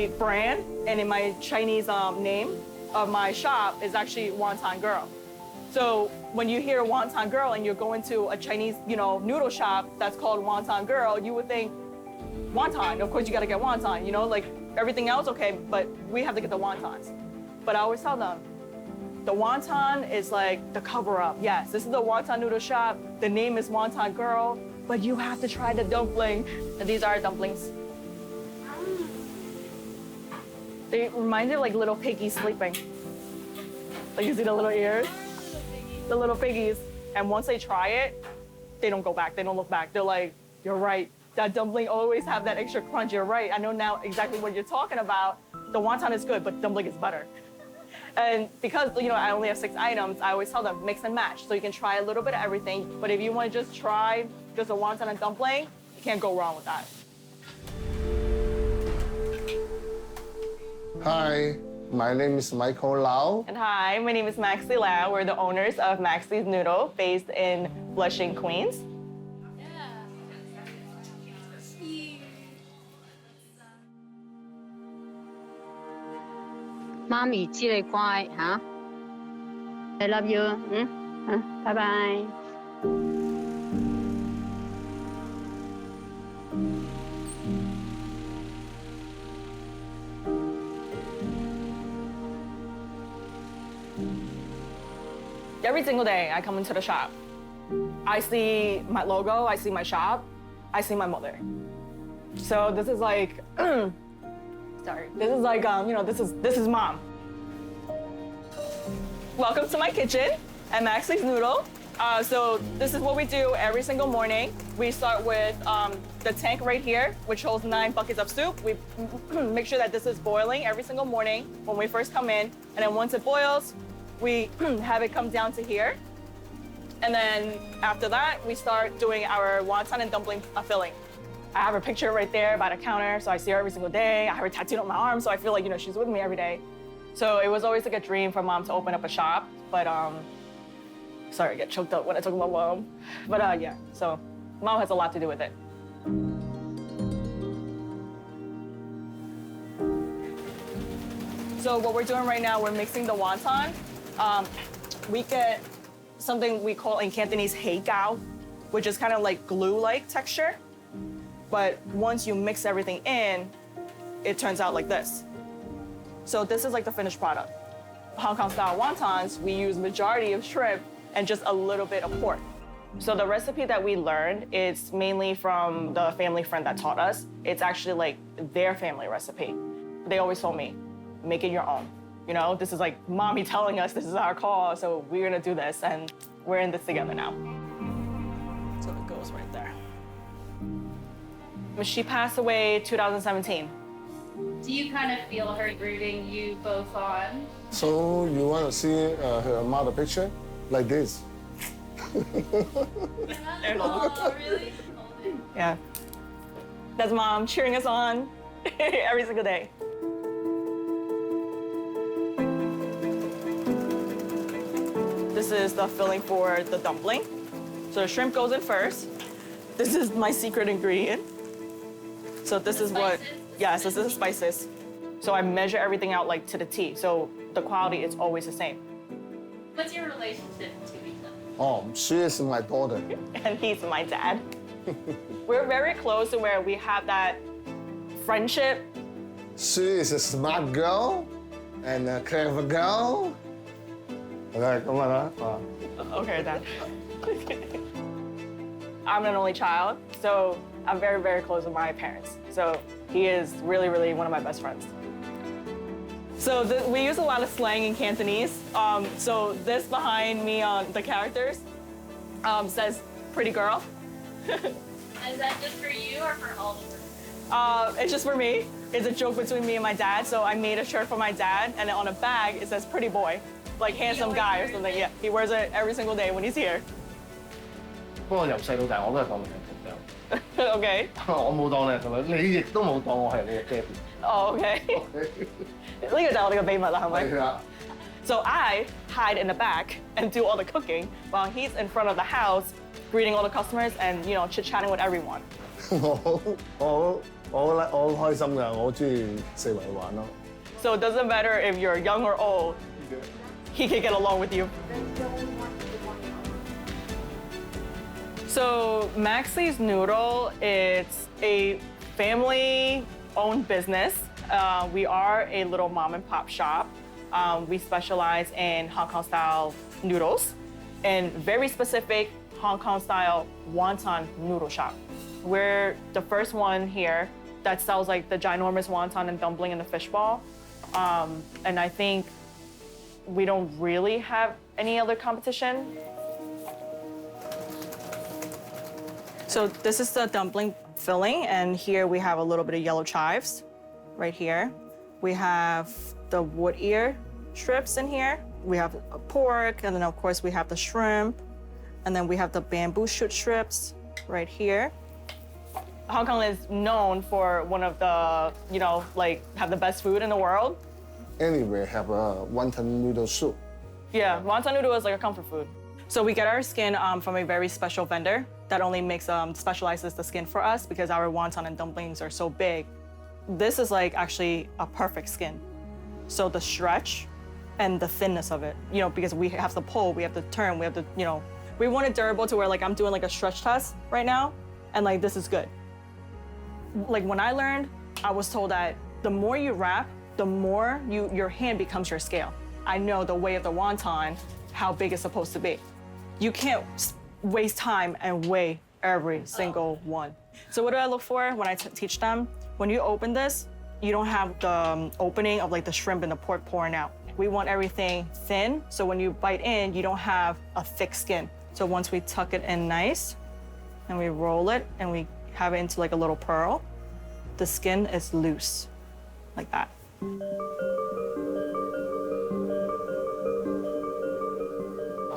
my brand and in my Chinese name of my shop is actually Wonton Girl. So when you hear Wonton Girl and you're going to a Chinese, noodle shop that's called Wonton Girl, you would think wonton. Of course, you gotta get wonton. Like everything else, okay, but we have to get the wontons. But I always tell them, the wonton is like the cover-up. Yes, this is the wonton noodle shop. The name is Wonton Girl, but you have to try the dumpling. And these are dumplings. They remind you of like little piggies sleeping. Like you see the little ears? The little piggies. And once they try it, they don't go back. They don't look back. They're like, you're right. That dumpling always have that extra crunch. You're right. I know now exactly what you're talking about. The wonton is good, but dumpling is better. And because, I only have 6 items, I always tell them mix and match. So you can try a little bit of everything. But if you want to just try just a wonton and dumpling, you can't go wrong with that. Hi, my name is Michael Lau. And hi, my name is Maxi Lau. We're the owners of Maxi's Noodle, based in Flushing, Queens. Mommy, 知你乖嚇。I love you。拜拜。Every single day I come into the shop, I see my logo, I see my shop, I see my mother. So this is like, sorry, this is like, this is mom. Welcome to my kitchen at Maxi's Noodle. So this is what we do every single morning. We start with the tank right here, which holds 9 buckets of soup. We make sure that this is boiling every single morning when we first come in. And then once it boils, we have it come down to here. And then after that, we start doing our wonton and dumpling filling. I have her picture right there by the counter, so I see her every single day. I have her tattooed on my arm, so I feel like, she's with me every day. So it was always like a dream for mom to open up a shop, but sorry, I get choked up when I talk about mom. But yeah, so mom has a lot to do with it. So what we're doing right now, we're mixing the wonton. We get something we call in Cantonese hei gao, which is kind of like glue-like texture. But once you mix everything in, it turns out like this. So this is like the finished product. Hong Kong-style wontons, we use majority of shrimp and just a little bit of pork. So the recipe that we learned is mainly from the family friend that taught us. It's actually like their family recipe. They always told me, make it your own. This is like mommy telling us this is our call, so we're gonna do this, and we're in this together now. So it goes right there. She passed away 2017. Do you kind of feel her rooting you both on? So you want to see her mother picture? Like this. Oh, really? Yeah. That's mom cheering us on every single day. This is the filling for the dumpling. So the shrimp goes in first. This is my secret ingredient. So this is what, yes, this is the spices. So I measure everything out like to the T. So the quality is always the same. What's your relationship to each other? Oh, she is my daughter. And he's my dad. We're very close to where we have that friendship. She is a smart girl and a clever girl. Okay, come on, Okay, Dad. I'm an only child, so I'm very, very close with my parents. So he is really, really one of my best friends. So we use a lot of slang in Cantonese. So this behind me on the characters says pretty girl. Is that just for you or for all of us? It's just for me. It's a joke between me and my dad. So I made a shirt for my dad, and on a bag it says pretty boy, like handsome guy or something. Yeah, he wears it every single day when he's here. 不過由細到大我都係當你係朋友。Okay. 我冇當你係朋友，你亦都冇當我係你嘅爹哋。Oh, okay. 呢個就係我哋嘅秘密啦，係咪？係啊。So I hide in the back and do all the cooking while he's in front of the house greeting all the customers and, chit-chatting with everyone. 我我好開心㗎，我好中意四圍玩咯。So it doesn't matter if you're young or old, he can get along with you. So Maxi's Noodle, it's a family-owned business. We are a little mom and pop shop. We specialize in Hong Kong style noodles and very specific Hong Kong style wonton noodle shop. We're the first one here that sells like the ginormous wonton and dumpling in the fishball. And I think we don't really have any other competition. So this is the dumpling filling, and here we have a little bit of yellow chives right here. We have the wood ear strips in here. We have pork, and then of course we have the shrimp, and then we have the bamboo shoot strips right here. Hong Kong is known for one of the, like have the best food in the world. Anyway, have a wonton noodle soup. Yeah, wonton noodle is like a comfort food. So we get our skin from a very special vendor that only specializes the skin for us because our wonton and dumplings are so big. This is like actually a perfect skin. So the stretch and the thinness of it, because we have to pull, we have to turn, we have to, we want it durable to where like I'm doing like a stretch test right now, and like this is good. Like when I learned, I was told that the more you wrap, the more your hand becomes your scale. I know the way of the wonton, how big it's supposed to be. You can't waste time and weigh every single one. So what do I look for when I teach them? When you open this, you don't have the opening of like the shrimp and the pork pouring out. We want everything thin, so when you bite in, you don't have a thick skin. So once we tuck it in nice, and we roll it, and we have it into like a little pearl, the skin is loose, like that.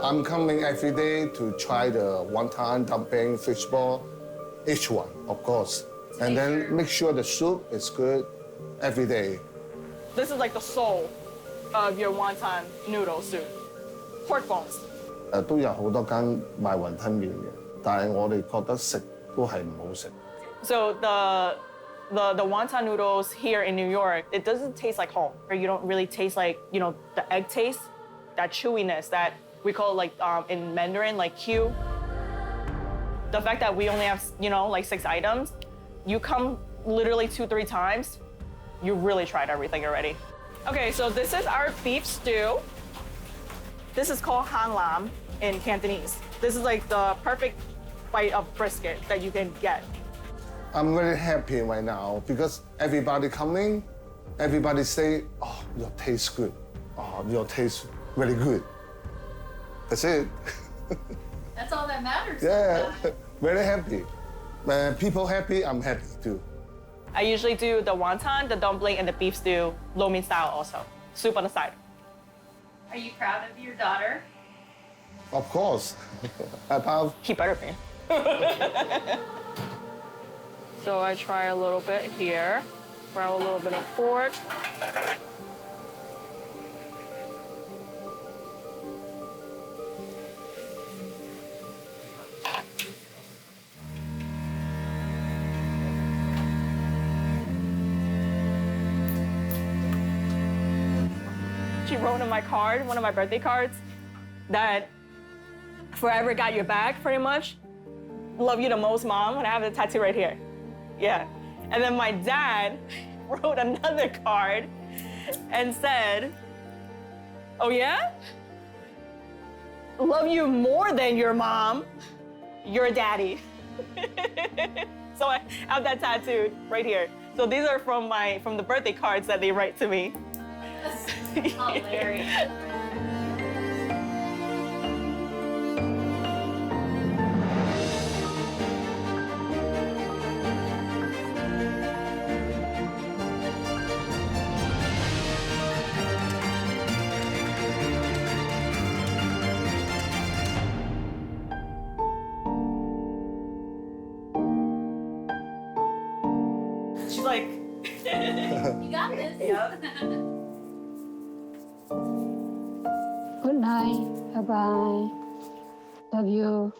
I'm coming every day to try the wonton, dumpling, fishball, each one, of course. And then make sure the soup is good every day. This is like the soul of your wonton noodle soup. Pork bones. 都有好多間賣雲吞麵嘅，但係我哋覺得食都係唔好食。So the wonton noodles here in New York, it doesn't taste like home. Or you don't really taste like, the egg taste, that chewiness that we call like in Mandarin, like Q. The fact that we only have, like 6 items, you come literally 2-3 times, you really tried everything already. Okay, so this is our beef stew. This is called han lam in Cantonese. This is like the perfect bite of brisket that you can get. I'm very happy right now because everybody coming, everybody say, oh, your taste good. Oh, your taste very good. That's it. That's all that matters. Yeah, very happy. People happy, I'm happy too. I usually do the wonton, the dumpling, and the beef stew, lo mein style also. Soup on the side. Are you proud of your daughter? Of course. About He better be. So I try a little bit here. Throw a little bit of pork. She wrote in my card, one of my birthday cards, that forever got your back, pretty much. Love you the most, Mom. And I have the tattoo right here. Yeah. And then my dad wrote another card and said, oh yeah? Love you more than your mom, your daddy. So I have that tattooed right here. So these are from the birthday cards that they write to me. Hilarious. She's like, You got this. Yep. Good night. Bye-bye. Love you.